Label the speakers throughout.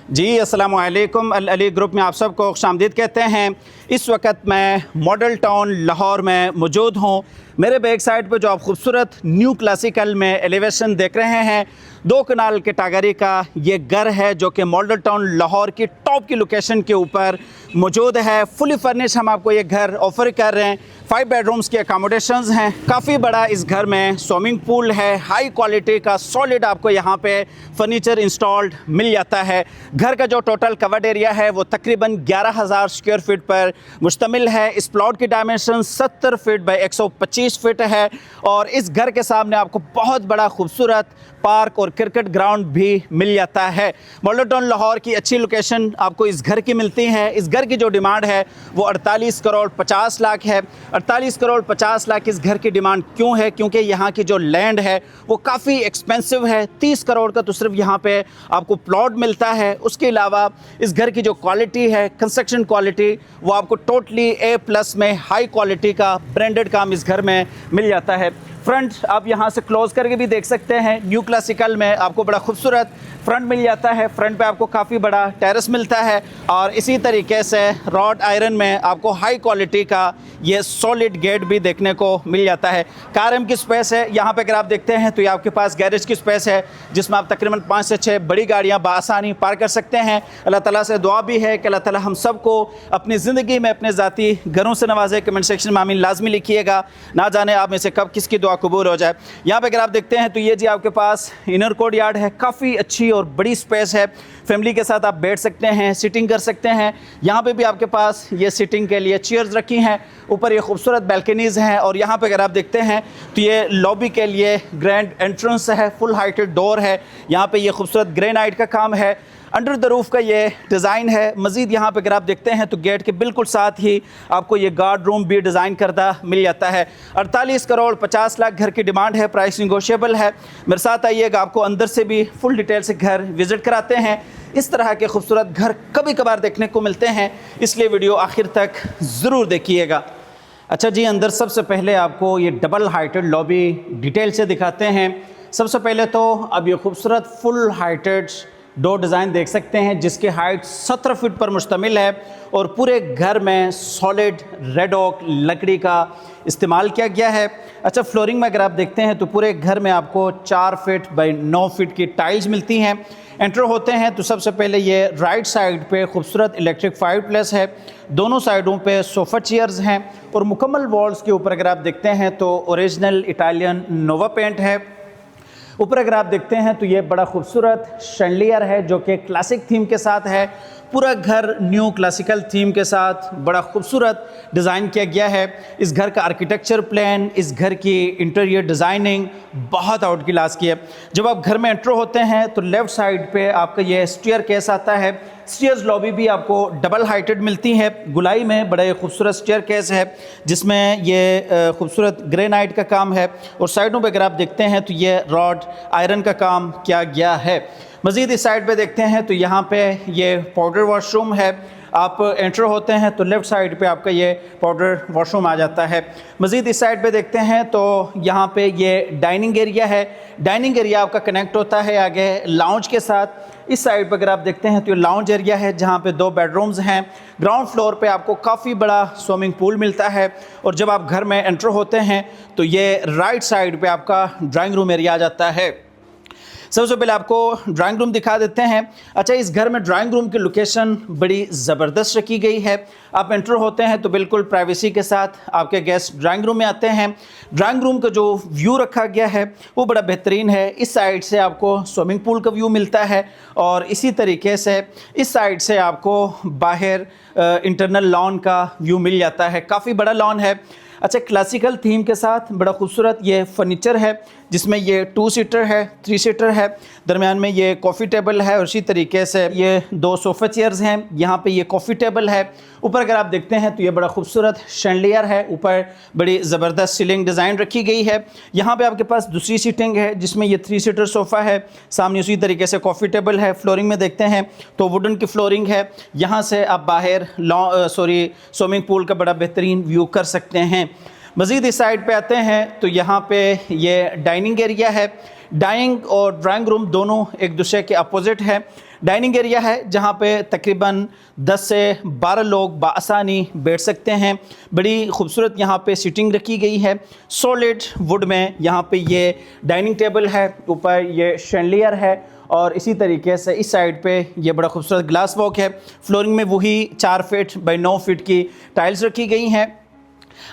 Speaker 1: जी अस्सलाम वालेकुम। अल अली ग्रुप में आप सबको खुशामदीद कहते हैं। इस वक्त मैं मॉडल टाउन लाहौर में मौजूद हूँ। मेरे बैक साइड पर जो आप खूबसूरत न्यू क्लासिकल में एलिवेशन देख रहे हैं, 2 कनाल कैटेगरी का ये घर है जो कि मॉडल टाउन लाहौर की टॉप की लोकेशन के ऊपर मौजूद है। फुली फर्निश हम आपको ये घर ऑफ़र कर रहे हैं। 5 बेडरूम्स की अकोमोडेशंस हैं। काफ़ी बड़ा इस घर में स्विमिंग पूल है। हाई क्वालिटी का सॉलिड आपको यहाँ पे फर्नीचर इंस्टॉल्ड मिल जाता है। घर का जो टोटल कवर्ड एरिया है वो तकरीबन 11,000 स्क्वायर फीट पर मुश्तमिल है। इस प्लॉट की डायमेंशन 70 फीट बाई 125 फीट है और इस घर के सामने आपको बहुत बड़ा खूबसूरत पार्क और क्रिकेट ग्राउंड भी मिल जाता है। मॉडल टाउन लाहौर की अच्छी लोकेशन आपको इस घर की मिलती है। इस घर की जो डिमांड है वो 48 करोड़ 50 लाख है। 48 करोड़ 50 लाख इस घर की डिमांड क्यों है? क्योंकि यहाँ की जो लैंड है वो काफ़ी एक्सपेंसिव है। 30 करोड़ का तो सिर्फ यहाँ पे आपको प्लॉट मिलता है। उसके अलावा इस घर की जो क्वालिटी है, कंस्ट्रक्शन क्वालिटी, वो आपको टोटली A+ में हाई क्वालिटी का ब्रांडेड काम इस घर में मिल जाता है। फ्रंट आप यहाँ से क्लोज करके भी देख सकते हैं। न्यू क्लासिकल में आपको बड़ा खूबसूरत फ्रंट मिल जाता है। फ्रंट पे आपको काफ़ी बड़ा टेरेस मिलता है और इसी तरीके से रॉड आयरन में आपको हाई क्वालिटी का ये सॉलिड गेट भी देखने को मिल जाता है। कार एम की स्पेस है। यहाँ पे अगर आप देखते हैं तो ये आपके पास गैरेज की स्पेस है जिसमें आप तकरीबन 5 से 6 बड़ी गाड़ियाँ बआसानी पार्क कर सकते हैं। अल्लाह ताला से दुआ भी है कि अल्लाह ताला हम सबको अपनी ज़िंदगी में अपने ज़ाती घरों से नवाजे। कमेंट सेक्शन में आमीन लाजमी लिखिएगा। ना जाने आप में से कब किसकी दुआ कबूल हो जाए। यहाँ पे अगर आप देखते हैं तो ये जी आपके पास इनर कोर्ट यार्ड है। काफ़ी अच्छी और बड़ी स्पेस है। फैमिली के साथ आप बैठ सकते हैं, सिटिंग कर सकते हैं। यहाँ पे भी आपके पास ये सिटिंग के लिए चेयर्स रखी हैं। ऊपर ये खूबसूरत बैल्कनीज़ हैं और यहाँ पे अगर आप देखते हैं तो ये लॉबी के लिए ग्रैंड एंट्रेंस है। फुल हाइटेड डोर है। यहाँ पे ये खूबसूरत ग्रेनाइट का काम है। अंडर द रूफ़ का ये डिज़ाइन है। मज़ीद यहाँ पे अगर आप देखते हैं तो गेट के बिल्कुल साथ ही आपको ये गार्ड रूम भी डिज़ाइन करता मिल जाता है। 48 करोड़ 50 लाख घर की डिमांड है। प्राइस निगोशिएबल है। मेरे साथ आइएगा, आपको अंदर से भी फुल डिटेल से घर विज़िट कराते हैं। इस तरह के खूबसूरत घर कभी कभार देखने को मिलते हैं, इसलिए वीडियो आखिर तक ज़रूर देखिएगा। अच्छा जी, अंदर सबसे पहले आपको ये डबल हाइटेड लॉबी डिटेल से दिखाते हैं। सबसे पहले तो अब ये खूबसूरत फुल हाइटेड डोर डिज़ाइन देख सकते हैं जिसकी हाइट 17 फीट पर मुश्तमिल है और पूरे घर में सॉलिड रेड ओक लकड़ी का इस्तेमाल किया गया है। अच्छा, फ्लोरिंग में अगर आप देखते हैं तो पूरे घर में आपको 4 फीट बाई 9 फीट की टाइल्स मिलती हैं। एंटर होते हैं तो सबसे पहले ये राइट साइड पे खूबसूरत इलेक्ट्रिक फायर प्लेस है। दोनों साइडों पे सोफ़ा चेयर्स हैं और मुकम्मल वॉल्स के ऊपर अगर आप देखते हैं तो ओरिजिनल इटालियन नोवा पेंट है। ऊपर अगर आप देखते हैं तो ये बड़ा खूबसूरत शैंडलियर है जो कि क्लासिक थीम के साथ है। पूरा घर न्यू क्लासिकल थीम के साथ बड़ा खूबसूरत डिज़ाइन किया गया है। इस घर का आर्किटेक्चर प्लान, इस घर की इंटीरियर डिज़ाइनिंग बहुत आउट क्लास की है। जब आप घर में एंटर होते हैं तो लेफ़्ट साइड पे आपका ये स्टेयर केस आता है। स्टेयर्स लॉबी भी आपको डबल हाइटेड मिलती है। गुलाई में बड़ा खूबसूरत स्टेयर केस है जिसमें ये खूबसूरत ग्रेनाइट का काम है और साइडों पे अगर आप देखते हैं तो ये रॉड आयरन का काम किया गया है। मज़ीद इस साइड पे देखते हैं तो यहाँ पे ये पाउडर वॉशरूम है। आप एंटर होते हैं तो लेफ़्ट साइड पे आपका ये पाउडर वॉशरूम आ जाता है। मज़ीद इस साइड पे देखते हैं तो यहाँ पे ये डाइनिंग एरिया है। डाइनिंग एरिया आपका कनेक्ट होता है आगे लाउंज के साथ। इस साइड पे अगर आप देखते हैं तो ये लाउंज एरिया है जहाँ पे 2 बेडरूम्स हैं। ग्राउंड फ्लोर पे आपको काफ़ी बड़ा स्विमिंग पूल मिलता है और जब आप घर में एंटर होते हैं तो ये राइट साइड पे आपका ड्राइंग रूम एरिया आ जाता है। सबसे पहले आपको ड्राइंग रूम दिखा देते हैं। अच्छा, इस घर में ड्राइंग रूम की लोकेशन बड़ी ज़बरदस्त रखी गई है। आप एंटर होते हैं तो बिल्कुल प्राइवेसी के साथ आपके गेस्ट ड्राइंग रूम में आते हैं। ड्राइंग रूम का जो व्यू रखा गया है वो बड़ा बेहतरीन है। इस साइड से आपको स्विमिंग पूल का व्यू मिलता है और इसी तरीके से इस साइड से आपको बाहर इंटरनल लॉन का व्यू मिल जाता है। काफ़ी बड़ा लॉन है। अच्छा, क्लासिकल थीम के साथ बड़ा खूबसूरत ये फर्नीचर है जिसमें ये 2 सीटर है, 3 सीटर है। दरमियान में ये कॉफ़ी टेबल है और इसी तरीके से ये 2 सोफ़ा चेयर्स हैं। यहाँ पे ये कॉफ़ी टेबल है। ऊपर अगर आप देखते हैं तो ये बड़ा खूबसूरत शैंडलियर है। ऊपर बड़ी ज़बरदस्त सीलिंग डिज़ाइन रखी गई है। यहाँ पे आपके पास दूसरी सीटिंग है जिसमें ये 3 सीटर सोफ़ा है। सामने उसी तरीके से कॉफ़ी टेबल है। फ्लोरिंग में देखते हैं तो वुडन की फ्लोरिंग है। यहाँ से आप बाहर स्विमिंग पूल का बड़ा बेहतरीन व्यू कर सकते हैं। मज़ीद इस साइड पे आते हैं तो यहाँ पे ये डाइनिंग एरिया है। डाइनिंग और ड्राइंग रूम दोनों एक दूसरे के अपोजिट है। डाइनिंग एरिया है जहाँ पे तकरीबन 10 से 12 लोग बाआसानी बैठ सकते हैं। बड़ी खूबसूरत यहाँ पे सीटिंग रखी गई है। सॉलिड वुड में यहाँ पे ये डाइनिंग टेबल है, ऊपर ये शैंडलियर है और इसी तरीके से इस साइड पे ये बड़ा खूबसूरत ग्लास वॉक है। फ्लोरिंग में वही 4 फीट बाई 9 फीट की टाइल्स रखी गई हैं।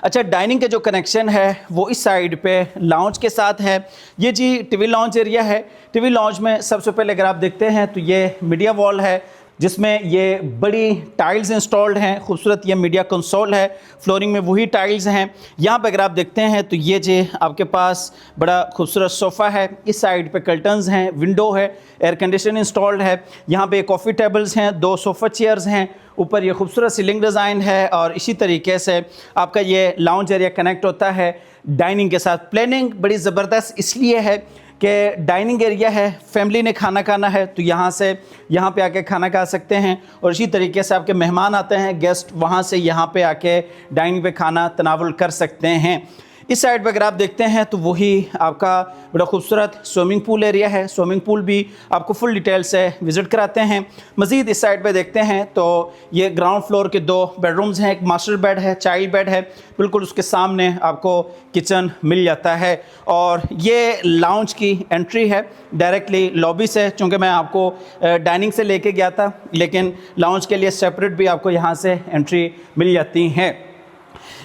Speaker 1: अच्छा, डाइनिंग का जो कनेक्शन है वो इस साइड पे लाउंज के साथ है। ये जी टीवी लाउंज एरिया है। टीवी लाउंज में सबसे पहले अगर आप देखते हैं तो ये मीडिया वॉल है जिसमें ये बड़ी टाइल्स इंस्टॉल्ड हैं। खूबसूरत ये मीडिया कंसोल है। फ्लोरिंग में वही टाइल्स हैं। यहाँ पे अगर आप देखते हैं तो ये जी आपके पास बड़ा खूबसूरत सोफ़ा है। इस साइड पे कर्टन्स हैं, विंडो है, एयर कंडीशन इंस्टॉल्ड है। यहाँ पे कॉफ़ी टेबल्स हैं, 2 सोफ़ा चेयर्स हैं, ऊपर ये खूबसूरत सीलिंग डिज़ाइन है और इसी तरीके से आपका ये लाउंज एरिया कनेक्ट होता है डाइनिंग के साथ। प्लानिंग बड़ी ज़बरदस्त इसलिए है कि डाइनिंग एरिया है, फैमिली ने खाना खाना है तो यहाँ से यहाँ पे आके खाना खा सकते हैं और इसी तरीके से आपके मेहमान आते हैं, गेस्ट, वहाँ से यहाँ पे आके डाइनिंग पे खाना तनावुल कर सकते हैं। इस साइड पर अगर आप देखते हैं तो वही आपका बड़ा खूबसूरत स्विमिंग पूल एरिया है। स्विमिंग पूल भी आपको फुल डिटेल से विज़िट कराते हैं। मज़ीद इस साइड पे देखते हैं तो ये ग्राउंड फ्लोर के 2 बेडरूम्स हैं, एक मास्टर बेड है, चाइल्ड बेड है, बिल्कुल उसके सामने आपको किचन मिल जाता है और ये लाउंज की एंट्री है डायरेक्टली लॉबी से। चूँकि मैं आपको डाइनिंग से लेके गया था लेकिन लाउंज के लिए सेपरेट भी आपको यहाँ से एंट्री मिल जाती है।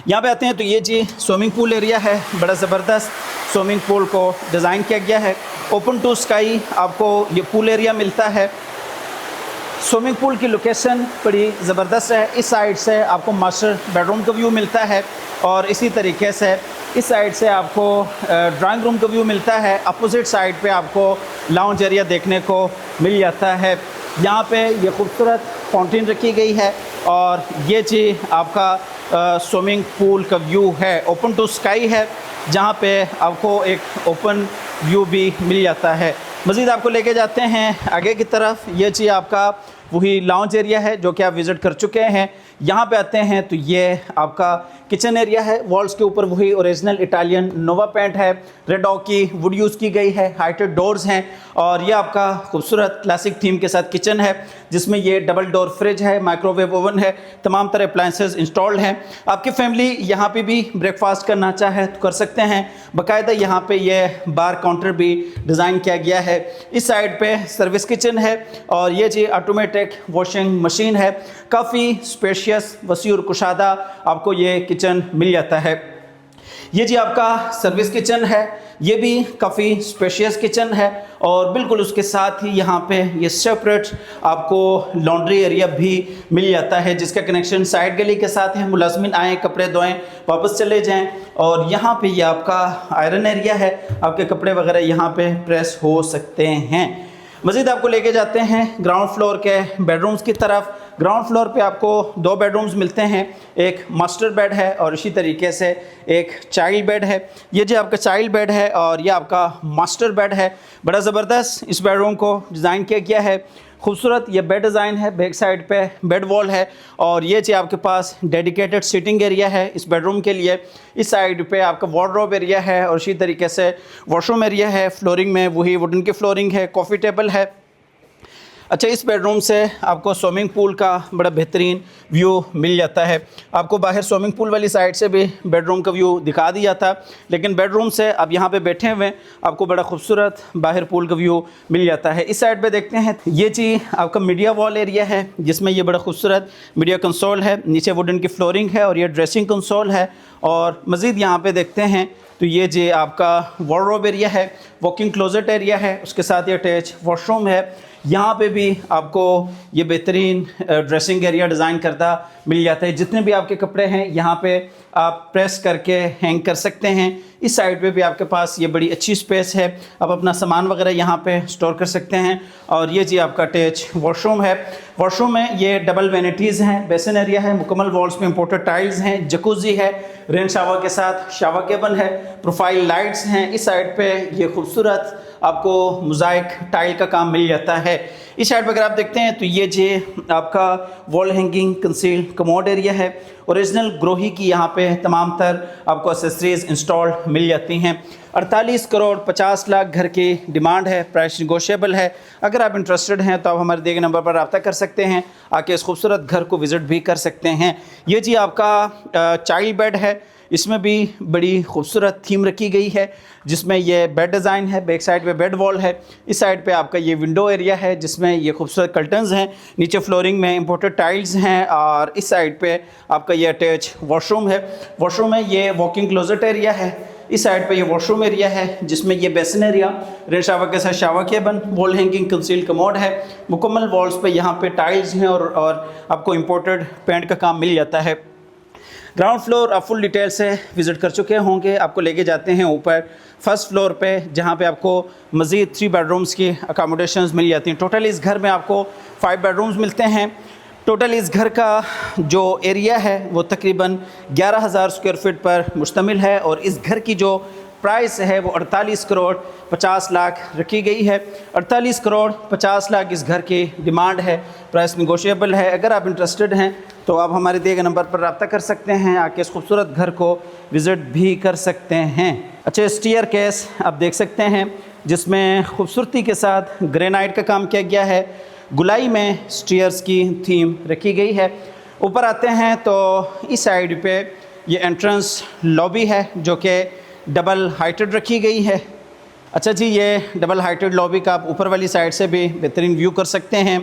Speaker 1: यहाँ पे आते हैं तो ये जी स्विमिंग पूल एरिया है। बड़ा ज़बरदस्त स्विमिंग पूल को डिज़ाइन किया गया है। ओपन टू स्काई आपको ये पूल एरिया मिलता है। स्विमिंग पूल की लोकेशन बड़ी ज़बरदस्त है। इस साइड से आपको मास्टर बेडरूम का व्यू मिलता है और इसी तरीके से इस साइड से आपको ड्राइंग रूम का व्यू मिलता है। अपोजिट साइड पे आपको लाउंज एरिया देखने को मिल जाता है। यहाँ पे ये खूबसूरत फाउंटेन रखी गई है और ये जी आपका स्विमिंग पूल का व्यू है। ओपन टू स्काई है जहाँ पे आपको एक ओपन व्यू भी मिल जाता है। मज़ीद आपको लेके जाते हैं आगे की तरफ। ये जी आपका वही लाउंज एरिया है जो कि आप विज़िट कर चुके हैं। यहाँ पे आते हैं तो ये आपका किचन एरिया है। वॉल्स के ऊपर वही ओरिजिनल इटालियन नोवा पेंट है। रेड ऑक की वुड यूज़ की गई है। हाइटेड डोर्स हैं और ये आपका खूबसूरत क्लासिक थीम के साथ किचन है जिसमें ये डबल डोर फ्रिज है, माइक्रोवेव ओवन है, तमाम तरह अप्लायंसेस इंस्टॉल्ड हैं। आपकी फैमिली यहाँ पे भी ब्रेकफास्ट करना चाहे तो कर सकते हैं। बाकायदा यहाँ पे ये बार काउंटर भी डिज़ाइन किया गया है। इस साइड पे सर्विस किचन है और ये जी ऑटोमेटिक वॉशिंग मशीन है। काफ़ी स्पेशियस, वसी और कुशादा आपको ये किचन मिल जाता है। ये जी आपका सर्विस किचन है। ये भी काफ़ी स्पेशियस किचन है और बिल्कुल उसके साथ ही यहाँ पे ये सेपरेट आपको लॉन्ड्री एरिया भी मिल जाता है जिसका कनेक्शन साइड गली के साथ है। मुलाजमिन आएँ, कपड़े धोएं, वापस चले जाएं और यहाँ पे ये आपका आयरन एरिया है। आपके कपड़े वगैरह यहाँ पे प्रेस हो सकते हैं। मज़ीद आपको लेके जाते हैं ग्राउंड फ्लोर के बेडरूम्स की तरफ। ग्राउंड फ्लोर पे आपको 2 बेडरूम्स मिलते हैं। एक मास्टर बेड है और इसी तरीके से एक चाइल्ड बेड है। ये जो आपका चाइल्ड बेड है और ये आपका मास्टर बेड है। बड़ा ज़बरदस्त इस बेडरूम को डिज़ाइन किया गया है। खूबसूरत ये बेड डिज़ाइन है। बैक साइड पे बेड वॉल है और ये जो आपके पास डेडिकेटेड सीटिंग एरिया है इस बेडरूम के लिए। इस साइड पे आपका वार्डरोब एरिया है और इसी तरीके से वॉशरूम एरिया है। फ्लोरिंग में वही वुडन की फ्लोरिंग है, कॉफ़ी टेबल है। अच्छा, इस बेडरूम से आपको स्विमिंग पूल का बड़ा बेहतरीन व्यू मिल जाता है। आपको बाहर स्विमिंग पूल वाली साइड से भी बेडरूम का व्यू दिखा दिया था लेकिन बेडरूम से अब यहाँ पे बैठे हुए आपको बड़ा खूबसूरत बाहर पूल का व्यू मिल जाता है। इस साइड पे देखते हैं ये जी आपका मीडिया वॉल एरिया है जिसमें ये बड़ा खूबसूरत मीडिया कंसोल है। नीचे वुडन की फ्लोरिंग है और ये ड्रेसिंग कंसोल है और मज़ीद यहाँ पे देखते हैं तो ये जी आपका वार्डरोब एरिया है, वॉकिंग क्लोजेट एरिया है, उसके साथ ये अटैच वॉशरूम है। यहाँ पे भी आपको ये बेहतरीन ड्रेसिंग एरिया डिज़ाइन करता मिल जाता है। जितने भी आपके कपड़े हैं यहाँ पे आप प्रेस करके हैंग कर सकते हैं। इस साइड पे भी आपके पास ये बड़ी अच्छी स्पेस है। आप अपना सामान वगैरह यहाँ पे स्टोर कर सकते हैं और ये जी आपका अटैच वॉशरूम है। वॉशरूम में ये डबल वैनिटीज़ हैं, बेसिन एरिया है, मुकम्मल वॉल्स में इंपोर्टेड टाइल्स हैं, जकूज़ी है, रेन शावर के साथ शावर केबल है, प्रोफाइल लाइट्स हैं। इस साइड पे ये खूबसूरत आपको मोज़ाइक टाइल का काम मिल जाता है। इस साइड पर अगर आप देखते हैं तो ये जे आपका wall hanging concealed commode area है। ओरिजिनल ग्रोही की यहाँ पे तमाम तर आपको एसेसरीज इंस्टॉल मिल जाती हैं। 48 करोड़ 50 लाख घर की डिमांड है, प्राइस निगोशिएबल है। अगर आप इंटरेस्टेड हैं तो आप हमारे दिए गए नंबर पर रब्ता कर सकते हैं, आके इस खूबसूरत घर को विज़िट भी कर सकते हैं। ये जी आपका चाइल्ड बेड है, इसमें भी बड़ी खूबसूरत थीम रखी गई है, जिसमें ये बेड डिज़ाइन है, बैक साइड पे बेड वॉल है, इस साइड पे आपका ये विंडो एरिया है जिसमें ये खूबसूरत कर्टन्स हैं, नीचे फ्लोरिंग में इंपोर्टेड टाइल्स हैं और इस साइड पे आपका ये अटैच वॉशरूम है। वॉशरूम में ये वॉकिंग क्लोजेट एरिया है, इस साइड पे ये वॉशरूम एरिया है जिसमें ये बेसिन एरिया, रेन शावर के साथ shower केबन, wall hanging conceal commode है। मुकम्मल वॉल्स पे यहाँ पे टाइल्स हैं और आपको इंपोर्टेड पेंट का काम मिल जाता है। ग्राउंड फ्लोर आप फुल डिटेल से विज़िट कर चुके होंगे। आपको लेके जाते हैं ऊपर फर्स्ट फ्लोर पे, जहाँ पे आपको मज़ीद 3 बेडरूम्स की अकामोडेशंस मिल जाती हैं। टोटल इस घर में आपको 5 बेडरूम्स मिलते हैं। टोटल इस घर का जो एरिया है वो तकरीबन 11,000 स्क्वायर फीट पर मुश्तमिल है और इस घर की जो प्राइस है वो 48 करोड़ 50 लाख रखी गई है। 48 करोड़ 50 लाख इस घर की डिमांड है, प्राइस निगोशिएबल है। अगर आप इंटरेस्टेड हैं तो आप हमारे दिए गए नंबर पर रब्ता कर सकते हैं, आके इस खूबसूरत घर को विज़िट भी कर सकते हैं। अच्छा, स्टीयर केस आप देख सकते हैं जिसमें खूबसूरती के साथ ग्रेनाइट का काम किया गया है, गुलाई में स्टीयर्स की थीम रखी गई है। ऊपर आते हैं तो इस साइड पे ये एंट्रेंस लॉबी है जो कि डबल हाइटेड रखी गई है। अच्छा जी, ये डबल हाइटेड लॉबी का आप ऊपर वाली साइड से भी बेहतरीन व्यू कर सकते हैं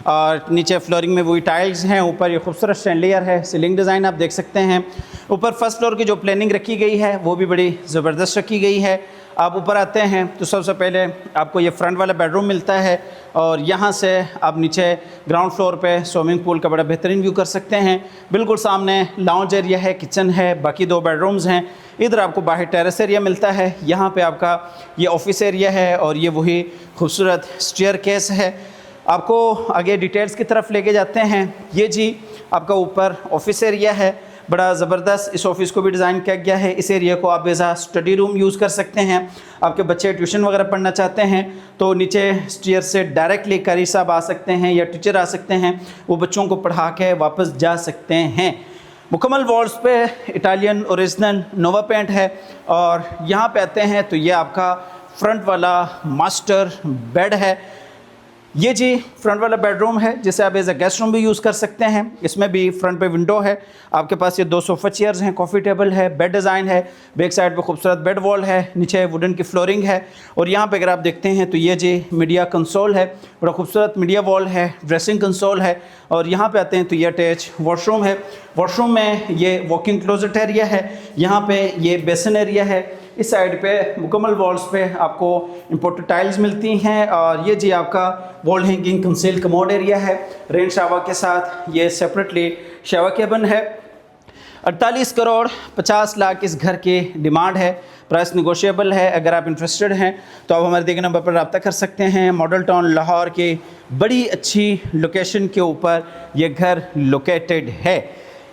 Speaker 1: और नीचे फ्लोरिंग में वही टाइल्स हैं, ऊपर ये खूबसूरत शैंडलियर है, सीलिंग डिज़ाइन आप देख सकते हैं। ऊपर फर्स्ट फ्लोर की जो प्लानिंग रखी गई है वो भी बड़ी ज़बरदस्त रखी गई है। आप ऊपर आते हैं तो सबसे पहले आपको ये फ्रंट वाला बेडरूम मिलता है और यहाँ से आप नीचे ग्राउंड फ्लोर पे स्विमिंग पूल का बड़ा बेहतरीन व्यू कर सकते हैं। बिल्कुल सामने लाउंज एरिया है, किचन है, बाकी 2 बेडरूम्स हैं। इधर आपको बाहर टेरेस एरिया मिलता है, यहाँ पे आपका ये ऑफिस एरिया है और ये वही खूबसूरत स्टेयर केस है। आपको आगे डिटेल्स की तरफ लेके जाते हैं। ये जी आपका ऊपर ऑफिस एरिया है, बड़ा ज़बरदस्त इस ऑफिस को भी डिज़ाइन किया गया है। इस एरिया को आप एज आ स्टडी रूम यूज़ कर सकते हैं। आपके बच्चे ट्यूशन वगैरह पढ़ना चाहते हैं तो नीचे स्टेयर से डायरेक्टली कारी साहब आ सकते हैं या टीचर आ सकते हैं, वो बच्चों को पढ़ा के वापस जा सकते हैं। मुकम्मल वॉल्स पे इटालियन ओरिजिनल नोवा पेंट है और यहाँ पे आते हैं तो ये आपका फ्रंट वाला मास्टर बेड है। ये जी फ्रंट वाला बेडरूम है जिसे आप एज ए गेस्ट रूम भी यूज़ कर सकते हैं। इसमें भी फ्रंट पे विंडो है, आपके पास ये 2 सोफ़ा चेयर्स हैं, कॉफ़ी टेबल है, बेड डिज़ाइन है, बैक साइड पे खूबसूरत बेड वॉल है, नीचे वुडन की फ्लोरिंग है और यहाँ पे अगर आप देखते हैं तो ये जी मीडिया कंसोल है, बड़ा खूबसूरत मीडिया वॉल है, ड्रेसिंग कंसोल है और यहाँ पे आते हैं तो ये अटैच वॉशरूम है। वॉशरूम में ये वॉकिंग क्लोजेट एरिया है, यहाँ पे ये बेसिन एरिया है। इस साइड पे मुकम्मल वॉल्स पे आपको इंपोर्टेड टाइल्स मिलती हैं और ये जी आपका wall hanging conceal commode area है, रेन शावर के साथ ये सेपरेटली शावर केबन है। 48 करोड़ 50 लाख इस घर की डिमांड है, प्राइस निगोशिएबल है। अगर आप इंटरेस्टेड हैं तो आप हमारे दिए गए नंबर पर रब्ता कर सकते हैं। मॉडल टाउन लाहौर की बड़ी अच्छी लोकेशन के ऊपर ये घर लोकेटेड है।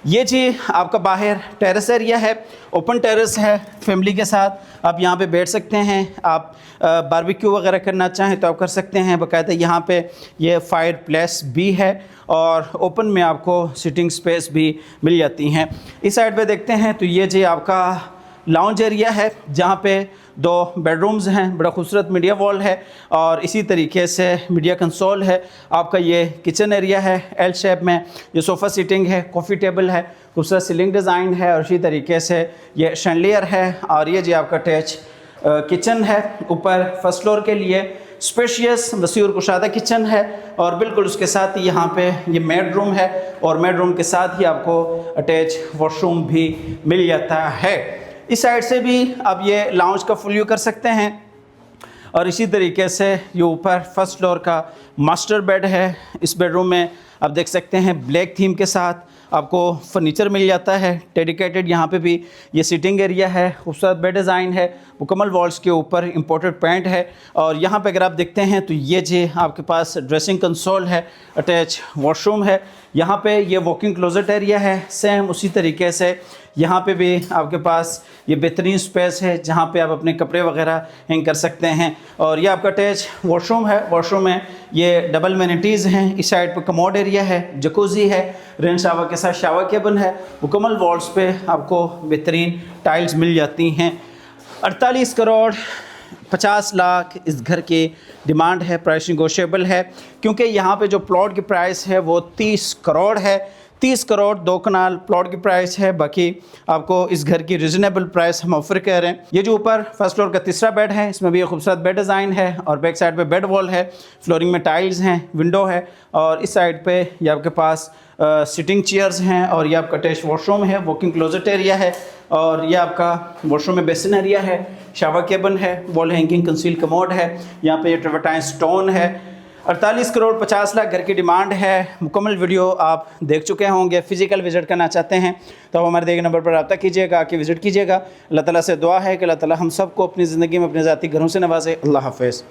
Speaker 1: ये जी आपका बाहर टेरेस एरिया है, ओपन टेरेस है, फैमिली के साथ आप यहाँ पे बैठ सकते हैं। आप बारबेक्यू वगैरह करना चाहें तो आप कर सकते हैं। बाकायदा यहाँ पे ये फायर प्लेस भी है और ओपन में आपको सिटिंग स्पेस भी मिल जाती हैं। इस साइड पे देखते हैं तो ये जी आपका लाउंज एरिया है जहाँ पे 2 बेडरूम्स हैं, बड़ा खूबसूरत मीडिया वॉल है और इसी तरीके से मीडिया कंसोल है। आपका ये किचन एरिया है, एल शेप में ये सोफ़ा सीटिंग है, कॉफ़ी टेबल है, खूबसूरत सीलिंग डिज़ाइन है और इसी तरीके से ये शैंडलियर है और ये जी आपका अटैच किचन है। ऊपर फर्स्ट फ्लोर के लिए स्पेशियस वसी और कुशादा किचन है और बिल्कुल उसके साथ ही यहाँ पे ये मेड रूम है और मेड रूम के साथ ही आपको अटैच वॉशरूम भी मिल जाता है। इस साइड से भी आप ये लाउंज का फुल व्यू कर सकते हैं और इसी तरीके से ये ऊपर फर्स्ट फ्लोर का मास्टर बेड है। इस बेडरूम में आप देख सकते हैं ब्लैक थीम के साथ आपको फर्नीचर मिल जाता है डेडिकेटेड। यहाँ पे भी ये सिटिंग एरिया है, खूबसूरत बेड डिज़ाइन है, मुकम्मल वॉल्स के ऊपर इंपोर्टेड पेंट है और यहाँ पे अगर आप देखते हैं तो ये जी आपके पास ड्रेसिंग कंसोल है, अटैच वॉशरूम है। यहाँ पे ये वॉकिंग क्लोजेट एरिया है, सेम उसी तरीके से यहाँ पे भी आपके पास ये बेहतरीन स्पेस है जहाँ पे आप अपने कपड़े वगैरह हैंग कर सकते हैं और ये आपका अटैच वॉशरूम है। वॉशरूम में ये डबल वैनिटीज़ हैं, इस साइड पे कमोड एरिया है, जकूज़ी है, रेन शावर के साथ शावर केबन है। मुकम्मल वॉल्स पे आपको बेहतरीन टाइल्स मिल जाती हैं। 48 करोड़ 50 लाख इस घर की डिमांड है। प्राइस निगोशिएबल है क्योंकि यहाँ पे जो प्लॉट की प्राइस है वो 30 करोड़ है। 30 करोड़ 2 कनाल प्लॉट की प्राइस है। बाकी आपको इस घर की रिजनेबल प्राइस हम ऑफर कर रहे हैं। ये जो ऊपर फर्स्ट फ्लोर का तीसरा बेड है, इसमें भी एक खूबसूरत बेड डिज़ाइन है और बैक साइड पे बेड वॉल है, फ्लोरिंग में टाइल्स हैं, विंडो है और इस साइड पे ये आपके पास सिटिंग चेयर्स हैं और ये आपका अटैच वॉशरूम है, वॉकिंग क्लोजेट एरिया है और ये आपका वॉशरूम में बेसिन एरिया है, शावर केबिन है, वॉल हैंगिंग कंसील कमोड है, यहाँ पे ट्रेवर्टाइन स्टोन है। 48 करोड़ 50 लाख घर की डिमांड है। मुकम्मल वीडियो आप देख चुके होंगे। फ़िज़िकल विज़िट करना चाहते हैं तो आप हमारे दिए नंबर पर रब्ता कीजिएगा, आके विज़िट कीजिएगा। अल्लाह ताला से दुआ है कि अल्लाह ताला हम सबको अपनी ज़िंदगी में अपने ज़ाती घरों से नवाजे। अल्लाह हाफ़िज़।